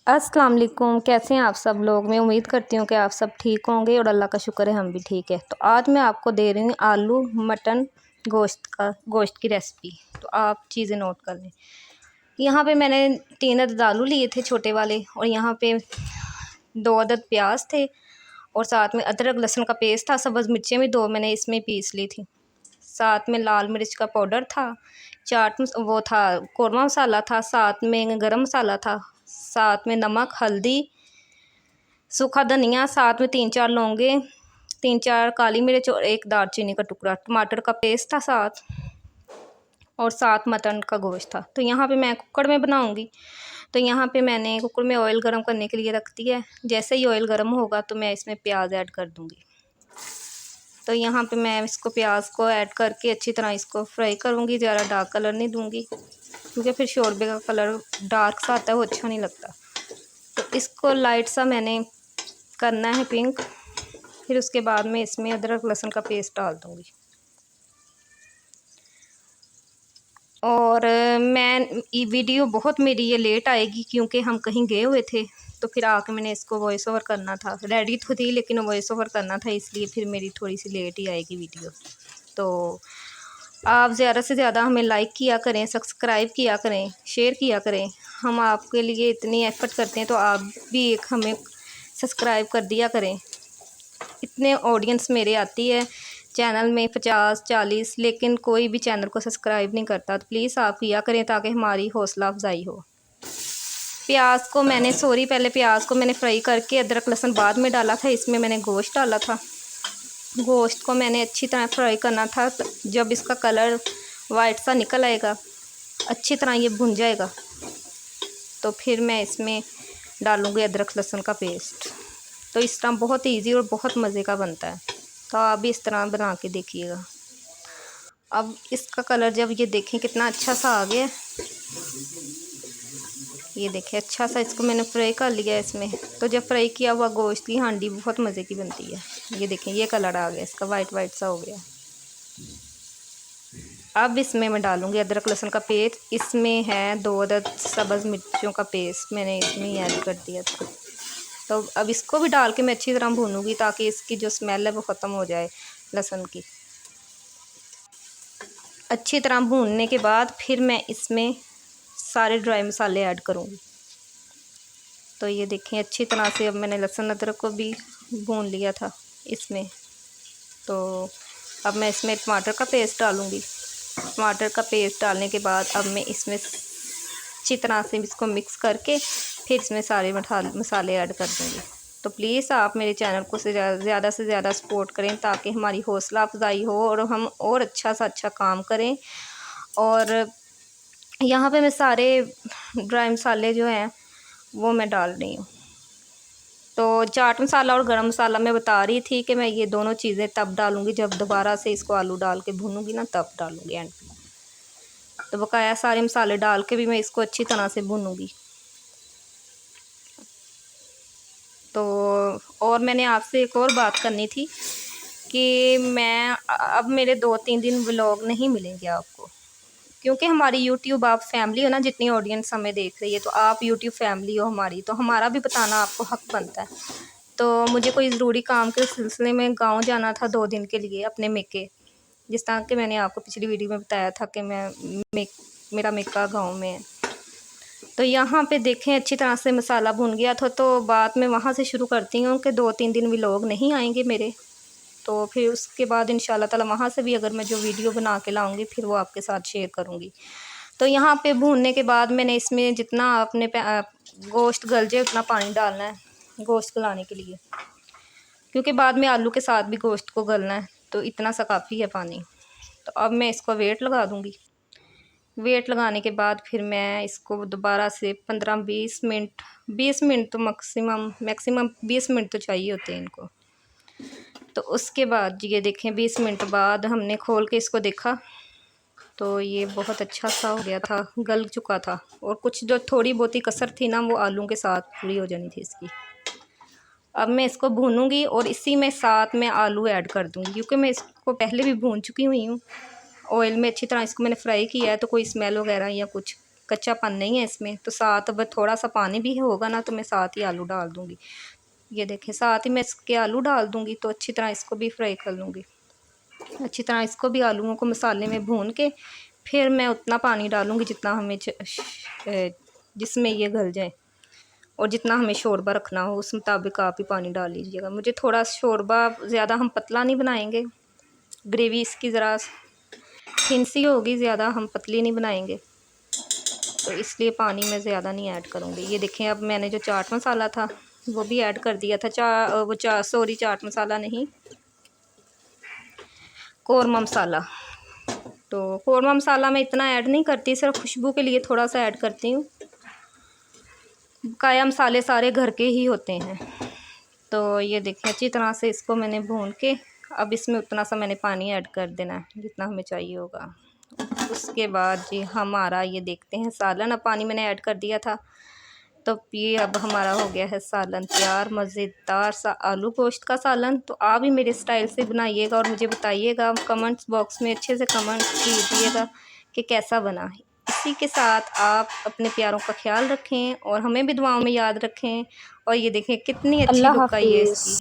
अस्सलाम वालेकुम, कैसे हैं आप सब लोग। मैं उम्मीद करती हूँ कि आप सब ठीक होंगे और अल्लाह का शुक्र है हम भी ठीक है। तो आज मैं आपको दे रही हूँ आलू मटन गोश्त की रेसिपी। तो आप चीज़ें नोट कर लें। यहाँ पे मैंने 3 अदद आलू लिए थे छोटे वाले, और यहाँ पे 2 अदद प्याज थे, और साथ में अदरक लहसुन का पेस्ट था। सब्ज़ मिर्चें भी 2 मैंने इसमें पीस ली थी। साथ में लाल मिर्च का पाउडर था, वो था कौरमा मसाला था, साथ में गरम मसाला था, साथ में नमक, हल्दी, सूखा धनिया, साथ में 3-4 लौंगे, 3-4 काली मिर्च और 1 दालचीनी का टुकड़ा, टमाटर का पेस्ट था साथ, और साथ मटन का गोश्त था। तो यहाँ पे मैं कुकर में बनाऊँगी। तो यहाँ पे मैंने कुकर में ऑयल गरम करने के लिए रख दिया है। जैसे ही ऑयल गरम होगा तो मैं इसमें प्याज ऐड कर दूँगी। तो यहाँ पे मैं इसको प्याज को ऐड करके अच्छी तरह इसको फ्राई करूँगी। ज़्यादा डार्क कलर नहीं दूँगी, क्योंकि फिर शोरबे का कलर डार्क सा आता है, वो अच्छा नहीं लगता। तो इसको लाइट सा मैंने करना है पिंक। फिर उसके बाद में इसमें अदरक लहसुन का पेस्ट डाल दूँगी। और ये वीडियो बहुत मेरी ये लेट आएगी, क्योंकि हम कहीं गए हुए थे, तो फिर आके मैंने इसको वॉइस ओवर करना था। रेडी तो थी लेकिन वॉइस ओवर करना था, इसलिए फिर मेरी थोड़ी सी लेट ही आएगी वीडियो। तो आप ज़्यादा से ज़्यादा हमें लाइक किया करें, सब्सक्राइब किया करें, शेयर किया करें। हम आपके लिए इतनी एफ़र्ट करते हैं, तो आप भी एक हमें सब्सक्राइब कर दिया करें। इतने ऑडियंस मेरे आती है चैनल में 50-40, लेकिन कोई भी चैनल को सब्सक्राइब नहीं करता। तो प्लीज़ आप किया करें ताकि हमारी हौसला अफजाई हो। पहले प्याज को मैंने फ्राई करके अदरक लहसुन बाद में डाला था। इसमें मैंने गोश्त डाला था। गोश्त को मैंने अच्छी तरह फ्राई करना था। जब इसका कलर वाइट सा निकल आएगा, अच्छी तरह ये भुन जाएगा, तो फिर मैं इसमें डालूँगी अदरक लहसुन का पेस्ट। तो इस तरह बहुत इजी और बहुत मज़े का बनता है। तो आप भी इस तरह बना के देखिएगा। अब इसका कलर जब ये देखें कितना अच्छा सा आ गया, ये देखिए अच्छा सा इसको मैंने फ्राई कर लिया इसमें। तो जब फ्राई किया हुआ गोश्त की हांडी बहुत मज़े की बनती है। ये देखें ये कलर आ गया इसका, वाइट वाइट सा हो गया। अब इसमें मैं डालूँगी अदरक लहसुन का पेस्ट। इसमें है 2 अदद सब्ज़ मिर्चों का पेस्ट, मैंने इसमें ही ऐड कर दिया था। तो अब इसको भी डाल के मैं अच्छी तरह भूनूँगी, ताकि इसकी जो स्मेल है वो ख़त्म हो जाए लहसुन की। अच्छी तरह भूनने के बाद फिर मैं इसमें सारे ड्राई मसाले ऐड करूँगी। तो ये देखें अच्छी तरह से अब मैंने लहसुन अदरक को भी भून लिया था इसमें। तो अब मैं इसमें टमाटर का पेस्ट डालूँगी। टमाटर का पेस्ट डालने के बाद अब मैं इसमें अच्छी तरह से इसको मिक्स करके फिर इसमें सारे मसाले ऐड कर दूँगी। तो प्लीज़ आप मेरे चैनल को ज़्यादा से ज़्यादा सपोर्ट करें, ताकि हमारी हौसला अफजाई हो और हम और अच्छा सा अच्छा काम करें। और यहाँ पे मैं सारे ड्राई मसाले जो हैं वो मैं डाल रही हूँ। तो चाट मसाला और गरम मसाला मैं बता रही थी कि मैं ये दोनों चीज़ें तब डालूँगी जब दोबारा से इसको आलू डाल के भूनूँगी ना, तब डालूँगी एंड में। तो बकाया सारे मसाले डाल के भी मैं इसको अच्छी तरह से भूनूँगी। तो और मैंने आपसे एक और बात करनी थी कि मैं अब मेरे 2-3 दिन व्लॉग नहीं मिलेंगे आपको, क्योंकि हमारी यूट्यूब आप फैमिली हो ना, जितनी ऑडियंस हमें देख रही है, तो आप यूट्यूब फैमिली हो हमारी, तो हमारा भी बताना आपको हक बनता है। तो मुझे कोई ज़रूरी काम के सिलसिले में गांव जाना था 2 दिन के लिए अपने मेके, जिस तरह कि मैंने आपको पिछली वीडियो में बताया था कि मेरा मेका गांव में है। तो यहाँ पे देखें अच्छी तरह से मसाला भुन गया था। तो बात मैं वहाँ से शुरू करती हूँ कि 2-3 दिन व्लॉग नहीं आएंगे मेरे। तो फिर उसके बाद इंशाल्लाह ताला वहाँ से भी अगर मैं जो वीडियो बना के लाऊंगी फिर वो आपके साथ शेयर करूँगी। तो यहाँ पे भूनने के बाद मैंने इसमें जितना आपने गोश्त गल जाए उतना पानी डालना है गोश्त गलाने के लिए, क्योंकि बाद में आलू के साथ भी गोश्त को गलना है, तो इतना सा काफ़ी है पानी। तो अब मैं इसको वेट लगा दूँगी। वेट लगाने के बाद फिर मैं इसको दोबारा से 15-20 मिनट, 20 मिनट तो मैक्सिमम 20 मिनट तो चाहिए होते हैं इनको। तो उसके बाद ये देखें 20 मिनट बाद हमने खोल के इसको देखा, तो ये बहुत अच्छा सा हो गया था, गल चुका था। और कुछ जो थोड़ी बहुत ही कसर थी ना, वो आलू के साथ पूरी हो जानी थी इसकी। अब मैं इसको भूनूंगी और इसी में साथ में आलू ऐड कर दूंगी, क्योंकि मैं इसको पहले भी भून चुकी हुई हूँ ऑयल में। अच्छी तरह इसको मैंने फ्राई किया है, तो कोई स्मेल वगैरह या कुछ कच्चापन नहीं है इसमें। तो साथ अब थोड़ा सा पानी भी होगा ना तो मैं साथ ही आलू डाल दूँगी। ये देखें साथ ही मैं इसके आलू डाल दूँगी। तो अच्छी तरह इसको भी फ्राई कर लूँगी। अच्छी तरह इसको भी आलूओं को मसाले में भून के फिर मैं उतना पानी डालूँगी जितना हमें जिसमें ये गल जाए, और जितना हमें शोरबा रखना हो उस मुताबिक आप ही पानी डाल लीजिएगा। मुझे थोड़ा शोरबा ज़्यादा हम पतला नहीं बनाएंगे, ग्रेवी इसकी ज़रा थिन सी होगी, ज़्यादा हम पतली नहीं बनाएंगे, तो इसलिए पानी मैं ज़्यादा नहीं ऐड करूँगी। ये देखें अब मैंने जो चाट मसाला था वो भी ऐड कर दिया था। चाट मसाला नहीं, कौरमा मसाला। तो कौरमा मसाला मैं इतना ऐड नहीं करती, सिर्फ खुशबू के लिए थोड़ा सा ऐड करती हूँ। बकाया मसाले सारे घर के ही होते हैं। तो ये देखिए अच्छी तरह से इसको मैंने भून के अब इसमें उतना सा मैंने पानी ऐड कर देना है जितना हमें चाहिए होगा। उसके बाद जी हमारा ये देखते हैं सालन, अब पानी मैंने ऐड कर दिया था। तो ये अब हमारा हो गया है सालन तैयार, मज़ेदार सा आलू गोश्त का सालन। तो आप भी मेरे स्टाइल से बनाइएगा और मुझे बताइएगा, कमेंट्स बॉक्स में अच्छे से कमेंट कीजिएगा कि कैसा बना है। इसी के साथ आप अपने प्यारों का ख्याल रखें और हमें भी दुआओं में याद रखें। और ये देखें कितनी अच्छी अल्लाह लुक आई है हाफिज़। इसकी।